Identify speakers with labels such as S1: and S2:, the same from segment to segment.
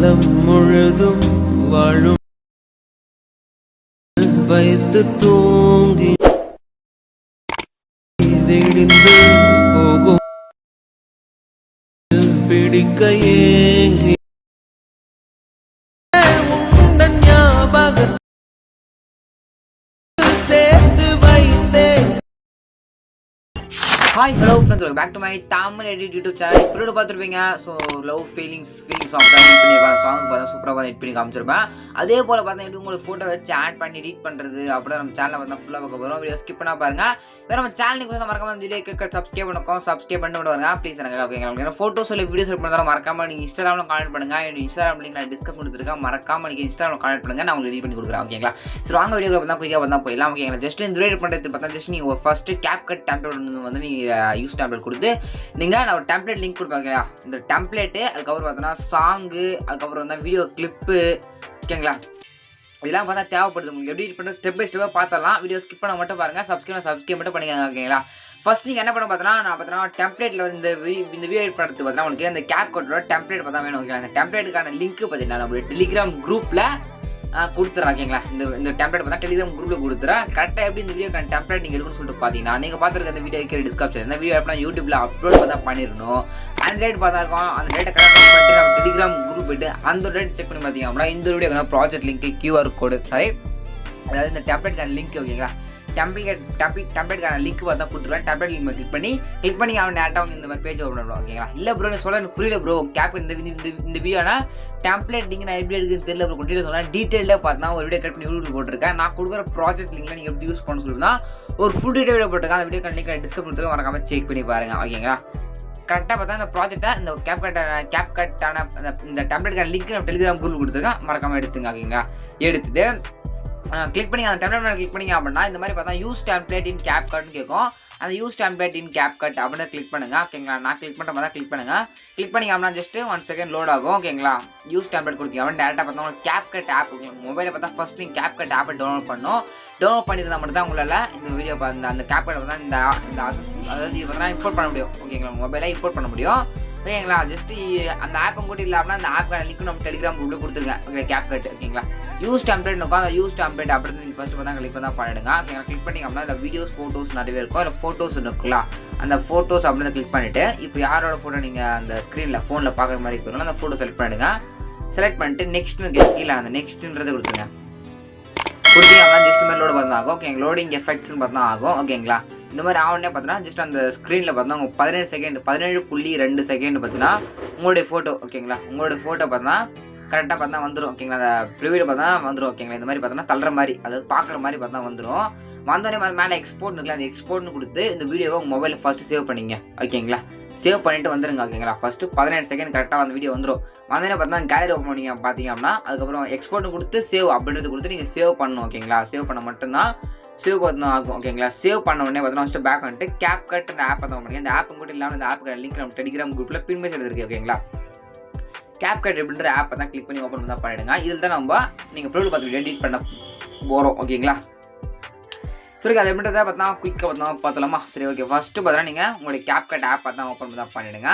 S1: காலம் முழுதும் வாழும் வைத்து தூங்கி விழிந்து போகும் பிடிக்க ஏங்கி உந்தன் ஞாபகத்தில் சேர்த்து வைத்தேன்.
S2: Hi, hello friends, welcome back to my Tamil Edit YouTube channel. இப்போது பார்த்துருப்பீங்க. ஸோ லவ் ஃபீலிங்ஸ் சாங் தான் எடிட் பண்ணியிருப்பேன். சாங் பார்த்தா சூப்பராக எடிட் பண்ணி காமிச்சிருப்பேன். அதே போல் பார்த்தா எப்படி உங்களுக்கு ஃபோட்டோ வச்சு ஆட் பண்ணி எடிட் பண்ணுறது அப்படியே நம்ம சேனலில் பார்த்தா ஃபுல்லாக பார்க்க போகிறோம். வீடியோ ஸ்கிப் பண்ணால் பாருங்கள். வேறு நம்ம சேனலுக்கு வந்து மறக்காம வீடியோ கேட்க சப்ஸ்கிரைப் பண்ணிட்டு வருங்க ப்ளீஸ். எனக்கு ஓகேங்களா ஃபோட்டோஸ் இல்லை வீடியோஸ் பண்ணாலும் மறக்காம நீங்கள் இன்ஸ்டாகிராமில் கான்டெக்ட் பண்ணுங்கள். என்னோட இன்ஸ்டாகிராம் லிங்க் நான் டிஸ்கஸ் கொடுத்துருக்கேன். மறக்காம நீங்கள் இன்ஸ்டாகிராமில் கான்டெக்ட் பண்ணுங்கள். நான் உங்களுக்கு ரெடி பண்ணி கொடுக்குறேன். ஓகேங்களா சரி வாங்க வீடியோ பார்த்தா குயிக்காக பார்த்தா போயிடலாம். ஓகேங்களா ஜஸ்ட் இந்த வீடியோ பண்ணுறது பார்த்தா ஜஸ்ட் நீங்கள் ஃபஸ்ட்டு கேப்கட் டெம்ப்ளேட் வந்து நீங்கள் யூஸ் டெம்ப்ளேட் கொடுத்து நீங்கள் நான் ஒரு டெம்ப்ளேட் லிங்க் கொடுப்பாங்க. இந்த டெம்ப்ளேட்டு அதுக்கப்புறம் பார்த்தோன்னா சாங்கு அதுக்கப்புறம் வந்து வீடியோ கிளிப்பு ஓகேங்களா இதெல்லாம் பார்த்தா தேவைப்படுது. உங்களுக்கு எப்படி பண்ணுறது ஸ்டெப் பை ஸ்டெப்பாக பார்த்தலாம். வீடியோ ஸ்கிப் பண்ண மட்டும் பாருங்கள். சப்ஸ்கிரைப் மட்டும் பண்ணிக்கோங்க. ஓகேங்களா ஃபர்ஸ்ட் நீங்கள் என்ன பண்ண பார்த்தோன்னா டெம்ப்ளேட்டில் வந்து இந்த வீடியோ எடிட் பண்ணுறது பார்த்தா உங்களுக்கு அந்த கேப்கட்டோட டெம்ப்ளேட் பார்த்தா வேணும். ஓகேங்களா அந்த டெம்ப்ளேட்டுக்கான லிங்க் பார்த்தீங்கன்னா நம்மளுடைய டெலிகிராம் குரூப்பில் கொடுத்துறேன். ஓகேங்களா இந்த டெம்ப்ளேட் பார்த்தா டெலிகிராம் குரூப்பில் கொடுத்துறேன். கரெக்டாக எப்படி இந்த வீடியோக்கான டெம்ப்ளேட் நீங்கள் எடுக்கணும்னு சொல்லிட்டு பார்த்தீங்கன்னா நீங்கள் பார்த்துருக்க இந்த வீடியோ கீழே டிஸ்கிரிப்ஷன் இந்த வீடியோ எப்படின்னா யூடியூப்பில் அப்லோட் பார்த்தா பண்ணிடணும். அந்த டேட் பார்த்தா இருக்கும். அந்த டேட்டை கரெக்டாக பண்ணிட்டு நம்ம டெலிகிராம் குரூப் போய்ட்டு அந்த டேட் செக் பண்ணி பார்த்தீங்க அப்படின்னா இந்த வீடியோக்கான ப்ராஜெக்ட் லிங்க் QR கோடு அதாவது இந்த டெம்ப்ளேட்டுக்கான லிங்க் ஓகேங்களா டெம்ப்ளேட்டுக்கான லிங்க் பார்த்தா கொடுத்துருவேன். டெம்ப்ளேட் லிங்க் கிளிக் பண்ணி அவன் டேரெக்டாக அவங்க இந்த மாதிரி பேஜ் ஓப்பன் பண்ணுவோம். ஓகேங்களா இல்லை ப்ரோ நீ சொல்ல எனக்கு புரியல ப்ரோ கேப் இந்த வீடியோனா டெம்ப்ளேட் லிங்க் நான் எப்படி எடுக்குன்னு தெரியல ப்ரோ டீட்டெயில் சொன்னால் டீட்டெயிலாக பார்த்தா ஒரு வீடியோ கட் பண்ணி யூடியூப் போட்டிருக்கேன். நான் கொடுக்குற ப்ராஜெக்ட் லிங்க்ல நீங்கள் எப்படி யூஸ் பண்ண சொல்லுன்னா ஒரு ஃபுல் டீட்டெயில் வீடியோ போட்டிருக்கேன். அந்த வீடியோ லிங்க் டிஸ்கிரிப்ஷன் கொடுத்துருக்கேன். மறக்காம செக் பண்ணி பாருங்க. ஓகேங்களா கரெக்டாக பார்த்தா இந்த ப்ராஜெக்டை இந்த கேப்கட்டான இந்த டெம்ப்ளேட்டுக்கான லிங்க் நம்ம டெலிகிராம் குரூப் கொடுத்துருக்கேன். மறக்காம எடுத்துங்க. ஓகேங்களா எடுத்துட்டு கிளிக் பண்ணி அந்த டெம்ப்ளேட் கிளிக் பண்ணிங்க அப்படின்னா இந்த மாதிரி பார்த்தா யூஸ் டெம்ப்ளேட் இன் கேப்கட்னு கேட்கும். அந்த யூஸ் டெம்ப்ளேட் இன் கேப்கட் அப்படின்னு கிளிக் பண்ணுங்க. ஓகேங்களா நான் கிளிக் பண்ணுற மாதிரி கிளிக் பண்ணுங்க. கிளிக் பண்ணிங்க அப்படின்னா ஜஸ்ட் 1 செகண்ட் லோட் ஆகும். ஓகேங்களா யூஸ் டெம்ப்ளேட் கொடுத்தீங்க அப்படின்னு டேரெக்டாக பார்த்தா உங்களுக்கு கேப்கட் ஆப் உங்களுக்கு மொபைலில் பார்த்தா ஃபர்ஸ்ட் நீங்கள் கேப்கட் ஆப்பை டவுன்லோட் பண்ணணும். டவுன்லோட் பண்ணியிருந்தால் மட்டும் தான் உங்களால் இந்த வீடியோ அந்த கேப்கட் பார்த்தா இந்த அதாவது இது பார்த்தா இம்போர்ட் பண்ண முடியும். ஓகேங்களா மொபைலில் இம்போர்ட் பண்ண முடியும். ஓகேங்களா ஜஸ்ட் அந்த ஆப்பை கூட இல்லை அப்படின்னா அந்த ஆப்புக்கான லிங்க் நம்ம டெலிகிராம் குரூப்பில் கொடுத்துருக்கேன். ஓகே கேப்கட் ஓகேங்களா யூஸ் டெம்ப்ளேட் இருக்கும். அந்த யூஸ் டெம்ப்ளேட் அப்படின்னு நீங்கள் ஃபஸ்ட்டு பார்த்தா கிளிக் பண்ணால் பண்ணிடுங்க. ஓகேங்களா கிளிக் பண்ணிங்க அப்படின்னா இந்த வீடியோஸ் ஃபோட்டோஸ் நிறைய இருக்கும். இல்லை ஃபோட்டோஸ் இருக்குங்களா அந்த ஃபோட்டோஸ் அப்படின்னு கிளிக் பண்ணிவிட்டு இப்போ யாரோட ஃபோட்டோ நீங்கள் அந்த ஸ்க்ரீனில் ஃபோனில் பார்க்குற மாதிரி இருக்கணும் அந்த ஃபோட்டோ செலக்ட் பண்ணிடுங்க. செலக்ட் பண்ணிட்டு நெக்ஸ்ட்னு கீழே அந்த நெக்ஸ்ட்ன்றது கொடுத்துருங்க. கொடுத்தீங்க அப்படின்னா ஜஸ்ட் மாதிரி லோடு பார்த்தா ஆகும். ஓகேங்க லோடிங் எஃபெக்ட்ஸ்னு பார்த்தா ஆகும். ஓகேங்களா இந்த மாதிரி ஆகணுன்னே பார்த்தீங்கன்னா ஜஸ்ட் அந்த ஸ்க்ரீனில் பார்த்தீங்கன்னா உங்கள் 17.2 செகண்ட் பார்த்தீங்கன்னா உங்களுடைய ஃபோட்டோ ஓகேங்களா உங்களுடைய ஃபோட்டோ பார்த்தா கரெக்டாக பார்த்தா வந்துடும். ஓகேங்களா அந்த ப்ரிவியூவில் பார்த்தா வந்துடும். ஓகேங்களா இந்த மாதிரி பார்த்தோன்னா தள்ளுற மாதிரி அதாவது பார்க்குற மாதிரி பார்த்தா வந்துடும். வந்தோடனே மேலே எக்ஸ்போர்ட் இருக்குல்ல அந்த எக்ஸ்போர்ட்னு கொடுத்து இந்த வீடியோவை உங்கள் மொபைலில் ஃபஸ்ட்டு சேவ் பண்ணிங்க. ஓகேங்களா சேவ் பண்ணிட்டு வந்துருங்க. ஓகேங்களா ஃபஸ்ட்டு 17 செகண்ட் கரெக்டாக அந்த வீடியோ வந்துடும். வந்தோடனே பார்த்தீங்கன்னா கேலரி ஓப்பன் பண்ணிங்க பார்த்தீங்க அப்படின்னா அதுக்கப்புறம் எக்ஸ்போர்ட்னு கொடுத்து சேவ் அப்படின்றது கொடுத்து நீங்கள் சேவ் பண்ணணும். ஓகேங்களா சேவ் பண்ண மட்டும்தான் சேவ் பார்த்தா ஆகும். ஓகேங்களா சேவ் பண்ண உடனே பார்த்தீங்கன்னா ஃபஸ்ட்டு பேக் வந்துட்டு கேப்கட் ஆப் பார்த்தா பண்ணுங்க. இந்த ஆப் கூட இல்லாமல் இந்த ஆப்புக்கு லிங்க் நம்ம டெலிகிராம் குரூப்பில் பின் மெசேஜ் இருக்குது. ஓகேங்களா கேப்கட் அப்படின்ற ஆப்பை தான் கிளிக் பண்ணி ஓப்பன் தான் பண்ணிடுங்க. இதில் தான் நம்ம நீங்கள் ப்ரொஃபைல் பார்த்து எடிட் பண்ண போகிறோம். ஓகேங்களா சரி அது எப்படின்றத பார்த்தா குயிக்காக பார்த்தலாமா சரி ஓகே ஃபஸ்ட்டு பார்த்தா நீங்கள் உங்களுடைய கேப்கட் ஆப் பார்த்தா ஓப்பன் தான் பண்ணிவிடுங்க.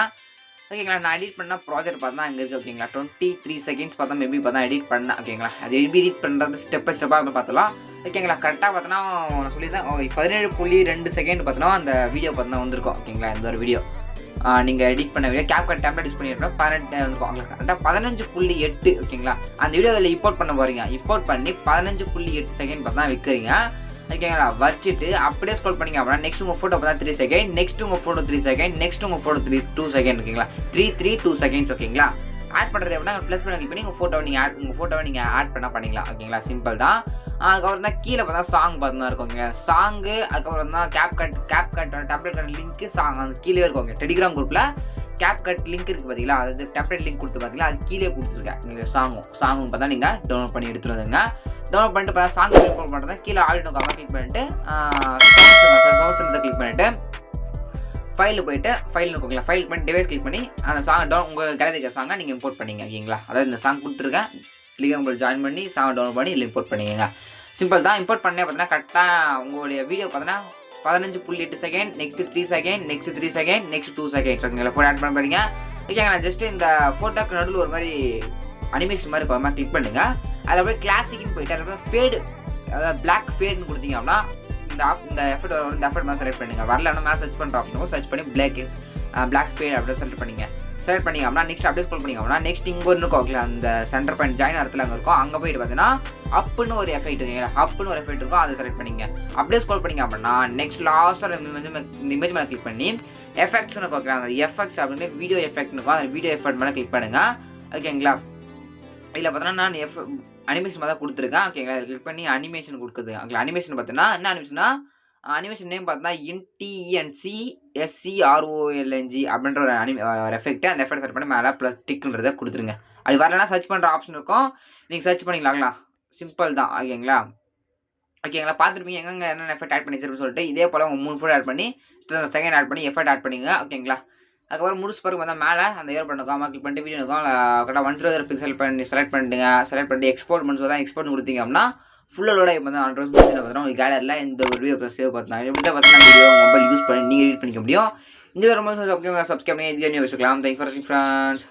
S2: ஓகேங்களா நான் எடிட் பண்ண ப்ராஜெக்ட் பார்த்தா இங்கே இருக்குது. ஓகேங்களா 23 செகண்ட்ஸ் பார்த்தா மேபி பார்த்தா எடிட் பண்ணேன். ஓகேங்களா அது எப்படி எடிட் பண்ணுறது ஸ்டெப் பை ஸ்டெப்பாக பார்த்தலாம். ஓகேங்களா கரெக்டாக பார்த்தோன்னா நான் சொல்லியிருந்தேன் 17.2 செகண்ட் பார்த்தோன்னா அந்த வீடியோ பார்த்தா வந்திருக்கும். ஓகேங்களா இந்த ஒரு வீடியோ நீங்கள் எடிட் பண்ண வீடியோ கேப்கட் டெம்ப்ளேட் யூஸ் பண்ணியிருக்கோம் 18 வந்துருக்கும். உங்களுக்கு கரெக்டாக 15.8 ஓகேங்களா அந்த வீடியோவில் இம்போர்ட் பண்ண போகிறீங்க. இம்போர்ட் பண்ணி 15.8 செகண்ட் பார்த்தா வைக்கிறீங்க. ஓகேங்களா வச்சுட்டு அப்படியே ஸ்க்ரோல் பண்ணிங்க அப்படின்னா நெக்ஸ்ட் உங்கள் ஃபோட்டோ பார்த்தா 3 செகண்ட் நெக்ஸ்ட் உங்கள் ஃபோட்டோ 3 செகண்ட் நெக்ஸ்ட் உங்கள் ஃபோட்டோ 2 செகண்ட் ஓகேங்களா 2 செகண்ட்ஸ். ஓகேங்களா ஆட் பண்ணுறது அப்படின்னா ப்ளஸ் பண்ணி கிளிக் பண்ணி உங்கள் ஃபோட்டோவை நீங்கள் ஆட் பண்ணிக்கலாம். ஓகேங்களா சிம்பிள் தான். அதுக்கப்புறம் தான் கீழே பார்த்தா சாங் பார்த்தா இருக்கும். ஓகேங்களா சாங்கு அதுக்கப்புறம் தான் கேப்கட் டெம்ப்ளேட் லிங்க்கு சாங் அந்த கீழே இருக்கும். டெலிகிராம் குரூப்பில் கேப்கட் லிங்க் இருக்குது பார்த்தீங்களா அதாவது டெம்ப்ளேட் லிங்க் கொடுத்து பார்த்தீங்களா அது கீழே கொடுத்துருக்கேன். நீங்கள் சாங்கும் பார்த்தா நீங்கள் டவுன்லோட் பண்ணி எடுத்துகிட்டு வந்துங்க. டவுன்லோட் பண்ணிட்டு பார்த்தா சாங் இம்போர்ட் பண்ணுறது கீழே ஆடியோ கிளிக் பண்ணிட்டு சவுண்ட்ஸ் கிளிக் பண்ணிவிட்டு ஃபைலில் போய்ட்டு ஃபைல் இருக்குங்களா ஃபைல் பண்ணி டிவைஸ் கிளிக் பண்ணி அந்த சாங் உங்கள் கேலரிக்கிற சாங்கை நீங்கள் இம்போர்ட் பண்ணிங்க. ஓகேங்களா அதாவது இந்த சாங் கொடுத்துருக்கேன் டெலிகிராம் ஜாயின் பண்ணி சாங் டவுன்லோட் பண்ணி இதில் இம்போர்ட் பண்ணிக்கங்க. சிம்பிள் தான். இம்போர்ட் பண்ணே பார்த்தீங்கன்னா கரெக்டாக உங்களுடைய வீடியோ பார்த்தீங்கன்னா 15.8 second next 3 second next 3 second next 2 seconds ஓகேங்களா ஃபோட்டோ ஆட் பண்ண போறீங்க. ஓகேங்களா ஜஸ்ட் இந்த ஃபோட்டோக்கு நடுவில் ஒரு மாதிரி அனிமேஷன் மாதிரி கிளிக் பண்ணுங்கள். அதில் அப்படியே கிளாசிக்னு போயிட்டு அதில் ஃபேடு, அதாவது பிளாக் ஃபேடுன்னு கொடுத்தீங்க அப்படின்னா இந்த எஃபர்ட் வரும். இந்த எஃபர்ட் மாதிரி செலக்ட் பண்ணுங்கள். வரலன்னா மேலே சர்ச் பண்ணுற ஆப்ஷனுக்கும் சர்ச் பண்ணி பிளாக் ஃபேட் அப்படியே செலக்ட் பண்ணிங்க. செலக்ட் பண்ணிங்க அப்படின்னா நெக்ஸ்ட் அப்படியே ஸ்க்ரோல் பண்ணிங்க அப்படின்னா நெக்ஸ்ட் இங்கே ஒன்று இருக்கும், அந்த சென்டர் பாயிண்ட் ஜாயின் இடத்துல அங்கே இருக்கும். அங்கே போயிட்டு பார்த்தீங்கன்னா அப்புன்னு ஒரு எஃபெக்ட் இருக்குங்களா, அப்புன்னு ஒரு எஃபெக்ட் இருக்கும், அதை செலக்ட் பண்ணிங்க. அப்படியே ஸ்க்ரோல் பண்ணிங்க அப்படின்னா நெக்ஸ்ட் லாஸ்ட்டாக இந்த இமேஜ் மேலே கிளிக் பண்ணி எஃபெக்ட்ஸ்னு இருக்கும், அந்த எஃபெக்ட்ஸ் அப்படின்னு வீடியோ எஃபெக்ட்னு இருக்கும், அந்த வீடியோ எஃபெக்ட் மேலே கிளிக் பண்ணுங்கள். ஓகேங்களா, இதில் பார்த்தீங்கன்னா நான் அனிமேஷன் தான் கொடுத்துருக்கேன். ஓகேங்களா, இதில் கிளிக் பண்ணி அனிமேஷன் கொடுக்குது. ஓகே, அனிமேஷன் பார்த்தீங்கன்னா என்ன அனிமேஷன்னா, அனிமேஷன் நேம் பார்த்தீங்கன்னா INTENCSCROLNG அப்படின்ற ஒரு எஃபெக்ட். அந்த எஃபெக்ட் செலக்ட் பண்ணி மேலே ப்ளஸ் டிக்குன்றதை கொடுத்துருங்க. அப்படி வரலன்னா சர்ச் பண்ணுற ஆப்ஷன் இருக்கும், நீங்கள் சர்ச் பண்ணிக்கலாங்களா, சிம்பிள் தான். ஓகேங்களா, பார்த்துருப்பீங்க எங்கே என்னென்ன எஃபெக்ட் ஆட் பண்ணி வச்சிருப்பேன்னு சொல்லிட்டு. இதே போல் உங்கள் 3 ஃபோட்டோ ஆட் பண்ணி செகண்ட் ஆட் பண்ணி எஃபெக்ட் ஆட் பண்ணிங்க. ஓகேங்களா, அதுக்கப்புறம் முடிச்சு பிறகு வந்தால் மேலே அந்த ஏர் பண்ணுக்கும், கிளிக் பண்ணிட்டு வீடியோ இருக்கும், கரெக்டாக 100 பிக்சல் பண்ணி செலக்ட் பண்ணிட்டு எக்ஸ்போர்ட் பண்ணி தான் எக்ஸ்போர்ட் கொடுத்தீங்க அப்படின்னா ஃபுல்லாக லோட இப்போ தான் 100 பார்த்தீங்கன்னா உங்கள் கேலரியில் இந்த ஒரு வீடியோ சேவ் பார்த்தாங்க. இப்படி தான் பார்த்தீங்கன்னா வீடியோ மொபைல் யூஸ் பண்ணி நீங்கள் எடிட் பண்ணிக்க முடியும். இந்த ரொம்ப சப்ஸ்கிரைப் பண்ணி இதுக்கு வச்சுக்கலாம். தேங்க் ஃபார் வாட்சிங் ஃப்ரெண்ட்ஸ்.